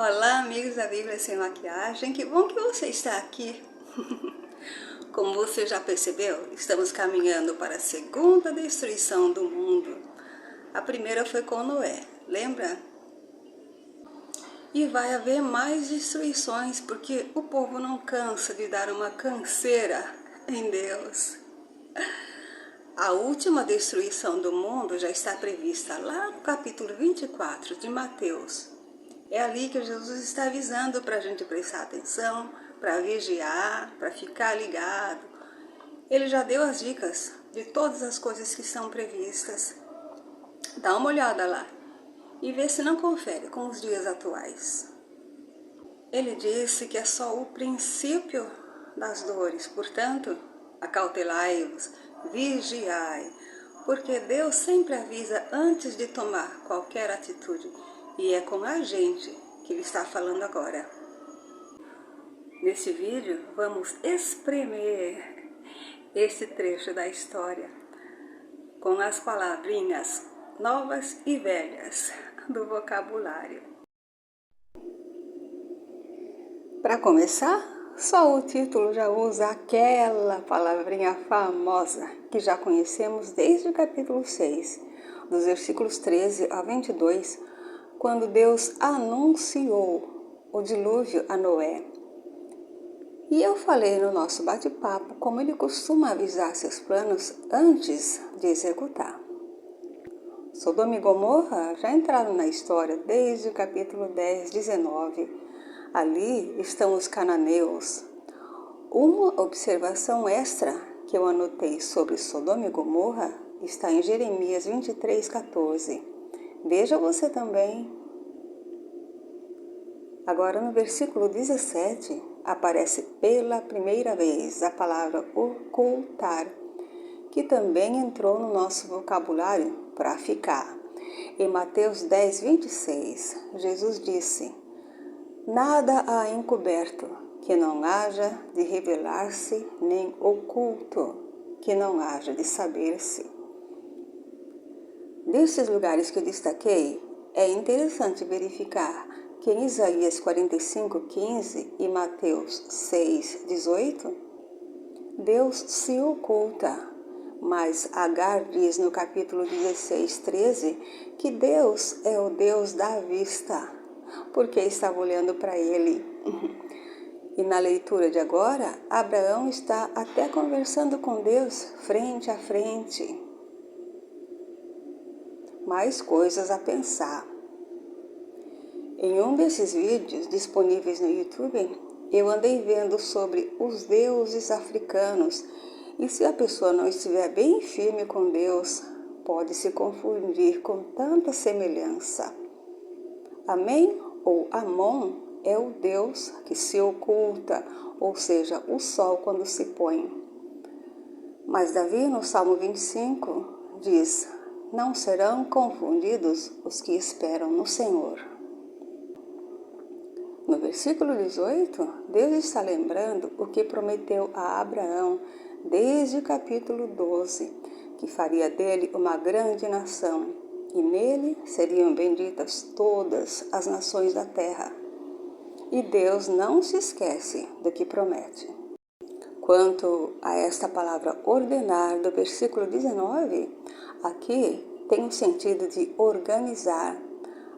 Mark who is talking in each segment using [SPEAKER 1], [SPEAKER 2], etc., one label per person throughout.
[SPEAKER 1] Olá, amigos da Bíblia Sem Maquiagem, que bom que você está aqui. Como você já percebeu, estamos caminhando para a segunda destruição do mundo. A primeira foi com Noé, lembra? E vai haver mais destruições, porque o povo não cansa de dar uma canseira em Deus. A última destruição do mundo já está prevista lá no capítulo 24 de Mateus. É ali que Jesus está avisando para a gente prestar atenção, para vigiar, para ficar ligado. Ele já deu as dicas de todas as coisas que estão previstas. Dá uma olhada lá e vê se não confere com os dias atuais. Ele disse que é só o princípio das dores, portanto, acautelai-vos, vigiai, porque Deus sempre avisa antes de tomar qualquer atitude. E é com a gente que ele está falando agora. Nesse vídeo, vamos espremer esse trecho da história com as palavrinhas novas e velhas do vocabulário. Para começar, só o título já usa aquela palavrinha famosa que já conhecemos desde o capítulo 6, dos versículos 13 a 22, quando Deus anunciou o dilúvio a Noé. E eu falei no nosso bate-papo como ele costuma avisar seus planos antes de executar. Sodoma e Gomorra já entraram na história desde o capítulo 10, 19. Ali estão os cananeus. Uma observação extra que eu anotei sobre Sodoma e Gomorra está em Jeremias 23, 14. Veja você também. Agora no versículo 17 aparece pela primeira vez a palavra ocultar, que também entrou no nosso vocabulário para ficar. Em Mateus 10, 26, Jesus disse: nada há encoberto que não haja de revelar-se, nem oculto que não haja de saber-se. Desses lugares que eu destaquei, é interessante verificar que em Isaías 45, 15 e Mateus 6, 18, Deus se oculta, mas Agar diz no capítulo 16, 13, que Deus é o Deus da vista, porque estava olhando para ele. E na leitura de agora, Abraão está até conversando com Deus frente a frente. Mais coisas a pensar. Em um desses vídeos disponíveis no YouTube, eu andei vendo sobre os deuses africanos, e se a pessoa não estiver bem firme com Deus, pode se confundir com tanta semelhança. Amém ou Amon é o Deus que se oculta, ou seja, o sol quando se põe. Mas Davi, no Salmo 25, diz: não serão confundidos os que esperam no Senhor. No versículo 18, Deus está lembrando o que prometeu a Abraão desde o capítulo 12, que faria dele uma grande nação, e nele seriam benditas todas as nações da terra. E Deus não se esquece do que promete. Quanto a esta palavra ordenar do versículo 19, aqui tem o sentido de organizar,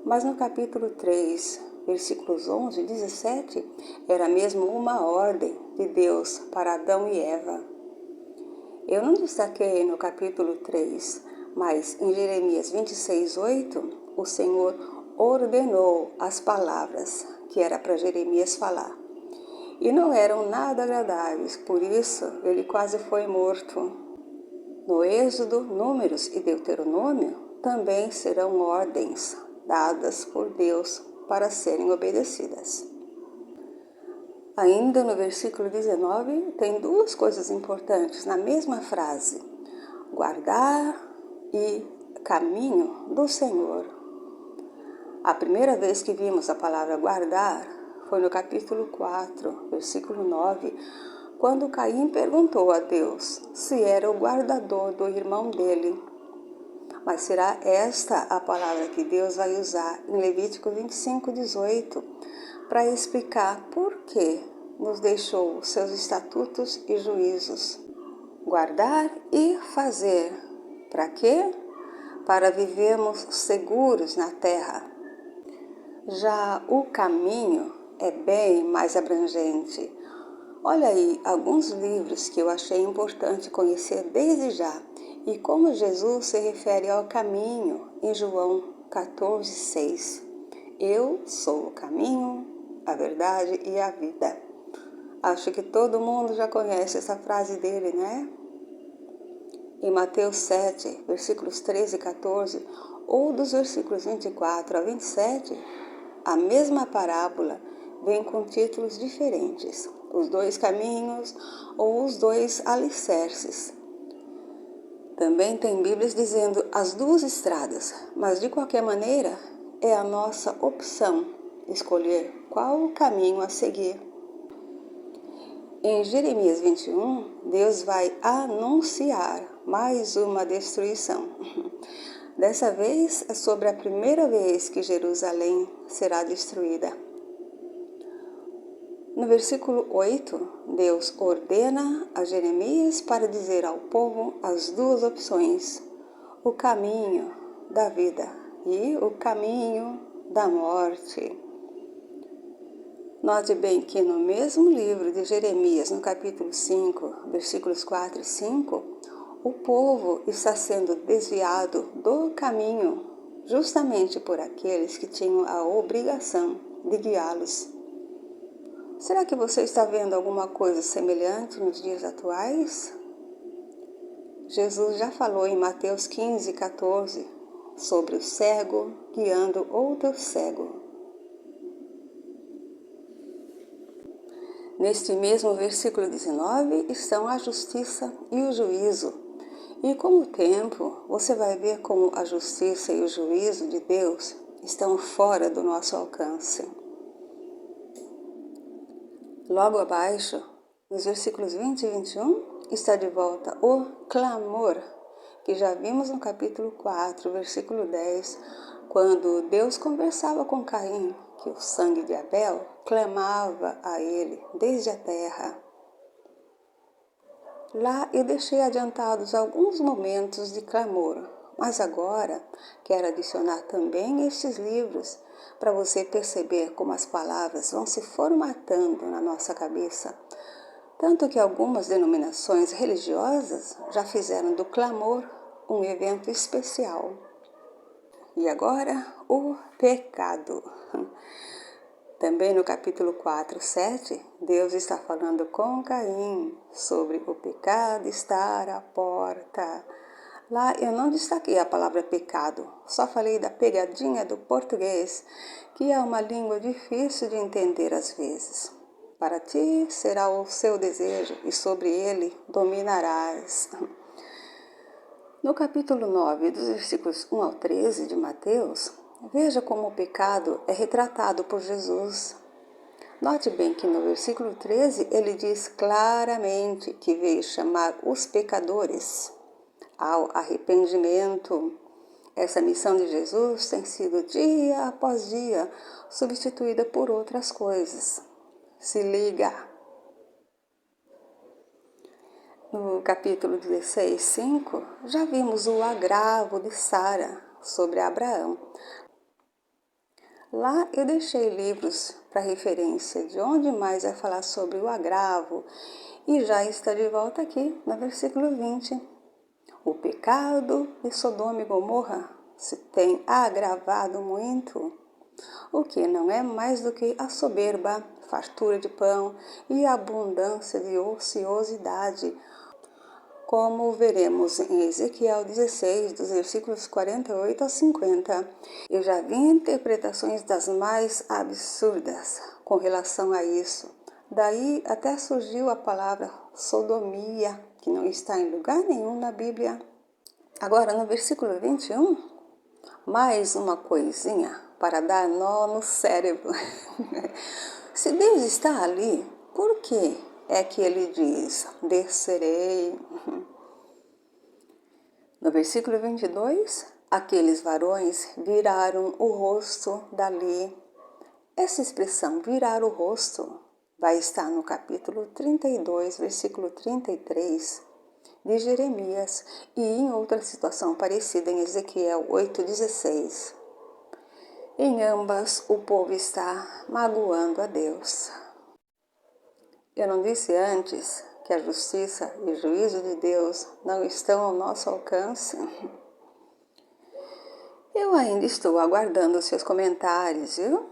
[SPEAKER 1] mas no capítulo 3, versículos 11 e 17, era mesmo uma ordem de Deus para Adão e Eva. Eu não destaquei no capítulo 3, mas em Jeremias 26, 8, o Senhor ordenou as palavras que era para Jeremias falar. E não eram nada agradáveis, por isso ele quase foi morto. No Êxodo, Números e Deuteronômio também serão ordens dadas por Deus para serem obedecidas. Ainda no versículo 19, tem duas coisas importantes na mesma frase: guardar e caminho do Senhor. A primeira vez que vimos a palavra guardar foi no capítulo 4, versículo 9, quando Caim perguntou a Deus se era o guardador do irmão dele. Mas será esta a palavra que Deus vai usar em Levítico 25:18 para explicar por que nos deixou seus estatutos e juízos. Guardar e fazer. Para quê? Para vivermos seguros na terra. Já o caminho é bem mais abrangente. Olha aí alguns livros que eu achei importante conhecer desde já e como Jesus se refere ao caminho em João 14:6. Eu sou o caminho, a verdade e a vida. Acho que todo mundo já conhece essa frase dele, né? Em Mateus 7, versículos 13 e 14, ou dos versículos 24 a 27, a mesma parábola vem com títulos diferentes, os dois caminhos ou os dois alicerces. Também tem Bíblias dizendo as duas estradas, mas de qualquer maneira é a nossa opção escolher qual o caminho a seguir. Em Jeremias 21, Deus vai anunciar mais uma destruição. Dessa vez é sobre a primeira vez que Jerusalém será destruída. No versículo 8, Deus ordena a Jeremias para dizer ao povo as duas opções, o caminho da vida e o caminho da morte. Note bem que no mesmo livro de Jeremias, no capítulo 5, versículos 4 e 5, o povo está sendo desviado do caminho justamente por aqueles que tinham a obrigação de guiá-los. Será que você está vendo alguma coisa semelhante nos dias atuais? Jesus já falou em Mateus 15:14 sobre o cego guiando outro cego. Neste mesmo versículo 19 estão a justiça e o juízo. E com o tempo você vai ver como a justiça e o juízo de Deus estão fora do nosso alcance. Logo abaixo, nos versículos 20 e 21, está de volta o clamor, que já vimos no capítulo 4, versículo 10, quando Deus conversava com Caim, que o sangue de Abel clamava a ele desde a terra. Lá eu deixei adiantados alguns momentos de clamor, mas agora quero adicionar também estes livros para você perceber como as palavras vão se formatando na nossa cabeça. Tanto que algumas denominações religiosas já fizeram do clamor um evento especial. E agora, o pecado. Também no capítulo 4, 7, Deus está falando com Caim sobre o pecado estar à porta. Lá eu não destaquei a palavra pecado, só falei da pegadinha do português, que é uma língua difícil de entender às vezes. Para ti será o seu desejo e sobre ele dominarás. No capítulo 9, dos versículos 1 ao 13 de Mateus, veja como o pecado é retratado por Jesus. Note bem que no versículo 13 ele diz claramente que veio chamar os pecadores ao arrependimento. Essa missão de Jesus tem sido dia após dia substituída por outras coisas. Se liga! No capítulo 16, 5, já vimos o agravo de Sara sobre Abraão. Lá eu deixei livros para referência de onde mais vai falar sobre o agravo e já está de volta aqui no versículo 20. O pecado de Sodoma e Gomorra se tem agravado muito, o que não é mais do que a soberba, fartura de pão e a abundância de ociosidade, como veremos em Ezequiel 16, dos versículos 48 a 50. Eu já vi interpretações das mais absurdas com relação a isso. Daí até surgiu a palavra sodomia, que não está em lugar nenhum na Bíblia. Agora, no versículo 21, mais uma coisinha para dar nó no cérebro. Se Deus está ali, por que é que ele diz, descerei? No versículo 22, aqueles varões viraram o rosto dali. Essa expressão, virar o rosto, vai estar no capítulo 32, versículo 33 de Jeremias e em outra situação parecida em Ezequiel 8,16. Em ambas, o povo está magoando a Deus. Eu não disse antes que a justiça e o juízo de Deus não estão ao nosso alcance? Eu ainda estou aguardando os seus comentários, viu?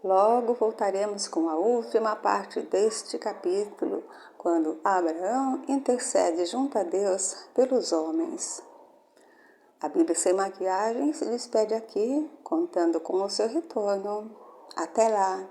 [SPEAKER 1] Logo voltaremos com a última parte deste capítulo, quando Abraão intercede junto a Deus pelos homens. A Bíblia Sem Maquiagem se despede aqui, contando com o seu retorno. Até lá!